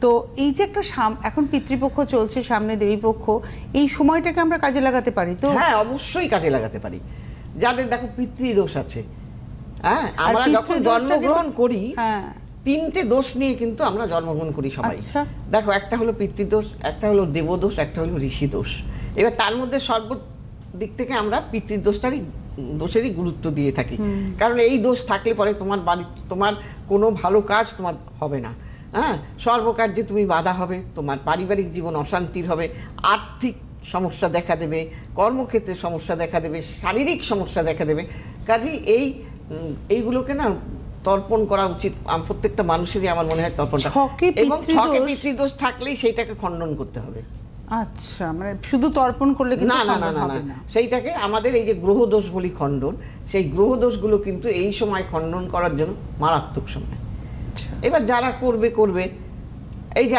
তো এই যে একটা এখন পিতৃপক্ষ চলছে, সামনে দেবীপক্ষ, এই সময়টাকে আমরা কাজে লাগাতে পারি তো? হ্যাঁ, অবশ্যই কাজে লাগাতে পারি। যাদের দেখো পিতৃদোষ আছে, হ্যাঁ, আমরা যখন জন্মগ্রহণ করি 3টে দোষ নিয়ে কিন্তু আমরা জন্মগ্রহণ করি সবাই। দেখো, একটা হলো পিতৃদোষ, একটা হলো দেবদোষ, একটা হলো ঋষি দোষ। এবার তার মধ্যে সর্বদিক থেকে আমরা দোষেরই গুরুত্ব দিয়ে থাকি, কারণ এই দোষ থাকলে পরে তোমার কোনো ভালো কাজ তোমার হবে না, হ্যাঁ, সর্বকার্যে তুমি বাধা হবে, তোমার পারিবারিক জীবন অশান্তির হবে, আর্থিক সমস্যা দেখা দেবে, কর্মক্ষেত্রে সমস্যা দেখা দেবে, শারীরিক সমস্যা দেখা দেবে। কাজেই এইগুলোকে না তর্পণ করা উচিত প্রত্যেকটা মানুষেরই, আমার মনে হয় তর্পণ। এবং ছকে পিতৃদোষ থাকলেই সেইটাকে খণ্ডন করতে হবে। আচ্ছা, মানে শুধু তর্পণ করলে কিন্তু না না না না না, সেইটাকে আমাদের এই যে গ্রহ দোষ বলি খণ্ডন, সেই গ্রহ দোষগুলো কিন্তু এই সময় খণ্ডন করার জন্য মারাত্মক সময়। এবার যারা করবে এই যে